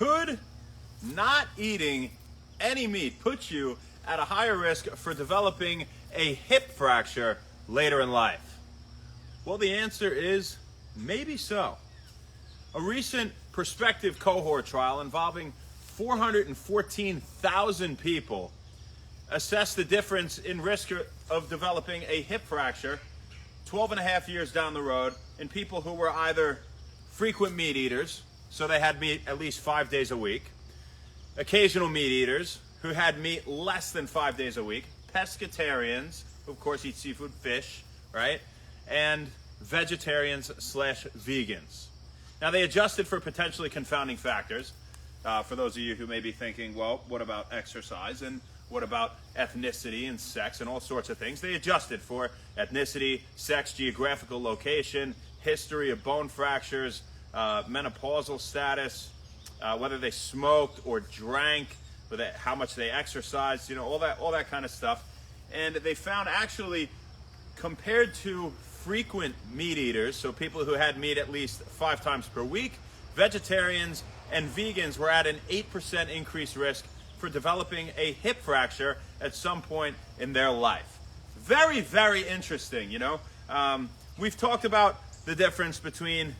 Could not eating any meat put you at a higher risk for developing a hip fracture later in life? Well, the answer is maybe so. A recent prospective cohort trial involving 414,000 people assessed the difference in risk of developing a hip fracture 12 and a half years down the road in people who were either frequent meat eaters, so they had meat at least 5 days a week, occasional meat eaters who had meat less than 5 days a week, pescatarians, who of course eat seafood, fish, right, and vegetarians/vegans. Now they adjusted for potentially confounding factors. For those of you who may be thinking, well, what about exercise and what about ethnicity and sex and all sorts of things? They adjusted for ethnicity, sex, geographical location, history of bone fractures, menopausal status, whether they smoked or drank, how much they exercised, all that kind of stuff. And they found actually, compared to frequent meat eaters, so people who had meat at least 5 times per week, vegetarians and vegans were at an 8% increased risk for developing a hip fracture at some point in their life. Very, very interesting, We've talked about the difference between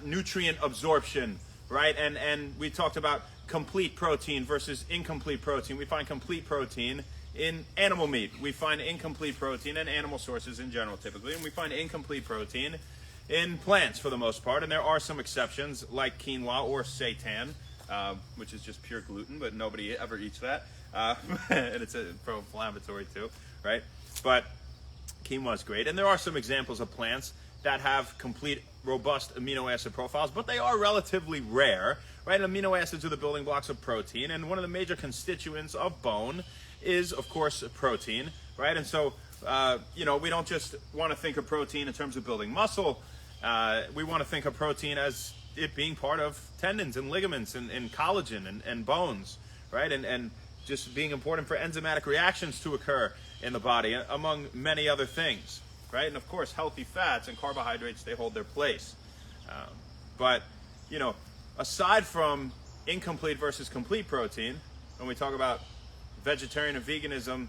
nutrient absorption, right? And we talked about complete protein versus incomplete protein. We find complete protein in animal meat. We find incomplete protein in animal sources in general, typically, and we find incomplete protein in plants for the most part. And there are some exceptions, like quinoa or seitan, which is just pure gluten, but nobody ever eats that. And it's a pro-inflammatory too, right? But quinoa is great. And there are some examples of plants that have complete, robust amino acid profiles, but they are relatively rare, right? Amino acids are the building blocks of protein, and one of the major constituents of bone is, of course, protein, right? And so, we don't just want to think of protein in terms of building muscle. We want to think of protein as it being part of tendons and ligaments and collagen and bones, right? And just being important for enzymatic reactions to occur in the body, among many other things, right? And of course, healthy fats and carbohydrates, they hold their place. But, aside from incomplete versus complete protein, when we talk about vegetarian and veganism,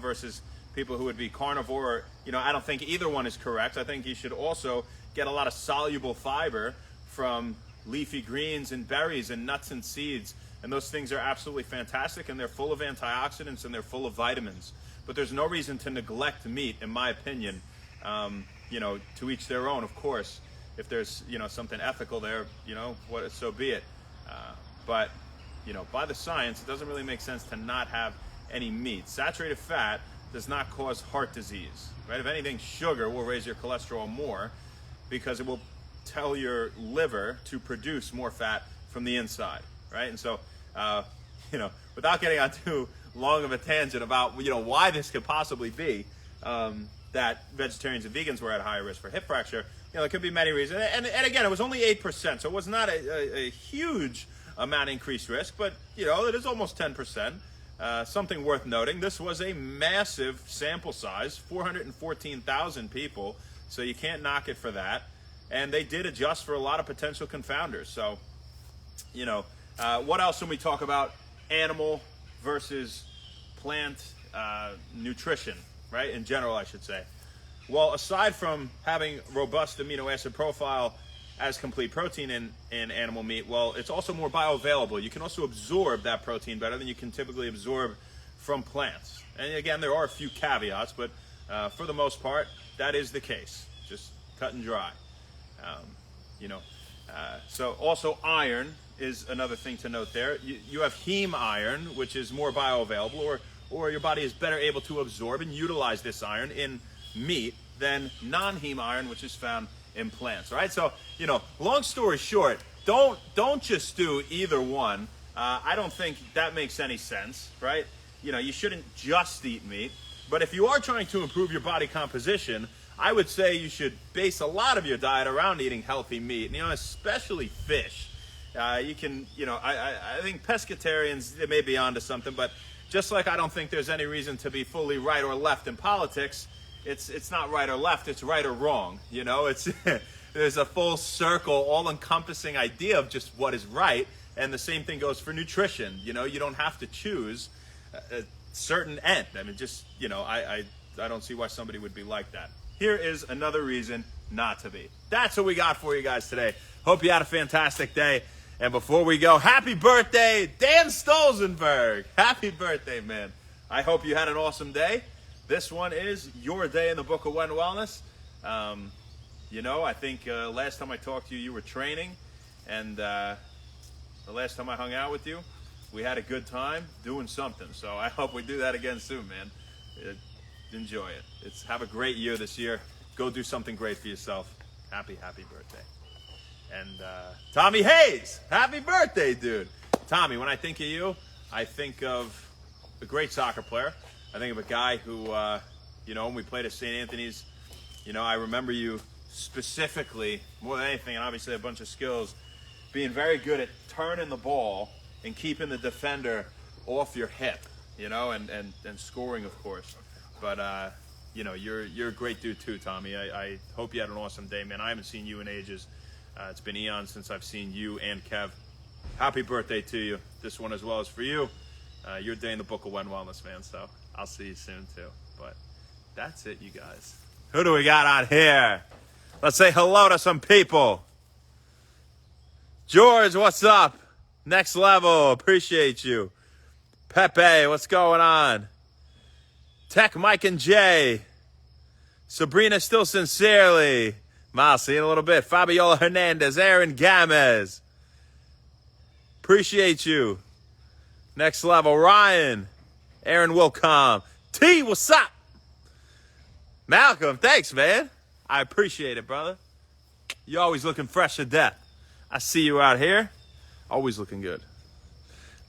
versus people who would be carnivore, I don't think either one is correct. I think you should also get a lot of soluble fiber from leafy greens and berries and nuts and seeds. And those things are absolutely fantastic, and they're full of antioxidants and they're full of vitamins. But there's no reason to neglect meat, in my opinion. To each their own, of course. If there's, something ethical there, so be it. But by the science, it doesn't really make sense to not have any meat. Saturated fat does not cause heart disease, right? If anything, sugar will raise your cholesterol more because it will tell your liver to produce more fat from the inside, right? And so, without getting on too long of a tangent about, why this could possibly be, that vegetarians and vegans were at a higher risk for hip fracture, there could be many reasons. And again, it was only 8%, so it was not a huge amount increased risk, but it is almost 10%. Something worth noting, this was a massive sample size, 414,000 people, so you can't knock it for that. And they did adjust for a lot of potential confounders. So, what else when we talk about animal versus plant nutrition, right? In general, I should say. Well, aside from having robust amino acid profile as complete protein in animal meat, well, it's also more bioavailable. You can also absorb that protein better than you can typically absorb from plants. And again, there are a few caveats, but for the most part, that is the case. Just cut and dry. So also iron is another thing to note there. You have heme iron, which is more bioavailable, or your body is better able to absorb and utilize this iron in meat than non-heme iron, which is found in plants, right? So, long story short, don't just do either one. I don't think that makes any sense, right? You shouldn't just eat meat, but if you are trying to improve your body composition, I would say you should base a lot of your diet around eating healthy meat, especially fish. I think pescatarians, they may be onto something, but just like I don't think there's any reason to be fully right or left in politics, it's not right or left, it's right or wrong. It's there's a full circle, all-encompassing idea of just what is right. And the same thing goes for nutrition. You know, you don't have to choose a certain end. I mean, just, you know, I don't see why somebody would be like that. Here is another reason not to be. That's what we got for you guys today. Hope you had a fantastic day. And before we go, happy birthday, Dan Stolzenburg. Happy birthday, man. I hope you had an awesome day. This one is your day in the Book of When Wellness. You know, I think last time I talked to you, you were training. And the last time I hung out with you, we had a good time doing something. So I hope we do that again soon, man. Enjoy it. Have a great year this year. Go do something great for yourself. Happy birthday. And Tommy Hayes, happy birthday, dude. Tommy, when I think of you, I think of a great soccer player. I think of a guy who, you know, when we played at St. Anthony's, you know, I remember you specifically, more than anything, and obviously a bunch of skills, being very good at turning the ball and keeping the defender off your hip, you know, and scoring, of course. But, you know, you're a great dude too, Tommy. I hope you had an awesome day, man. I haven't seen you in ages. It's been eons since I've seen you and Kev. Happy birthday to you. This one as well is for you. Your day in the Book of When Wellness, man. So I'll see you soon too. But that's it, you guys. Who do we got on here? Let's say hello to some people. George, what's up? Next level. Appreciate you. Pepe, what's going on? Tech Mike and Jay. Sabrina still sincerely. Miles, see you in a little bit. Fabiola Hernandez. Aaron Gamez. Appreciate you. Next level. Ryan. Aaron Wilcom. T, what's up? Malcolm, thanks, man. I appreciate it, brother. You're always looking fresh to death. I see you out here. Always looking good.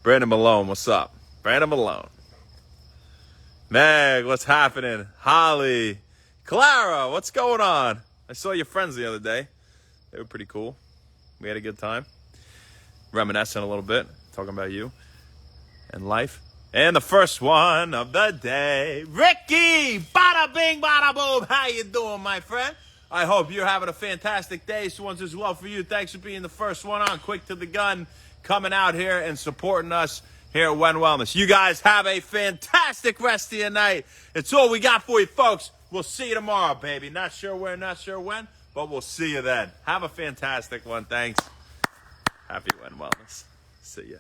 Brandon Malone, what's up? Brandon Malone. Meg, what's happening? Holly. Clara, what's going on? I saw your friends the other day. They were pretty cool. We had a good time. Reminiscing a little bit. Talking about you and life. And the first one of the day. Ricky! Bada bing, bada boom. How you doing, my friend? I hope you're having a fantastic day. This one's as well for you. Thanks for being the first one on. Quick to the gun. Coming out here and supporting us here at When Wellness. You guys have a fantastic rest of your night. It's all we got for you, folks. We'll see you tomorrow, baby. Not sure where, not sure when, but we'll see you then. Have a fantastic one. Thanks. Happy When Wellness. See ya.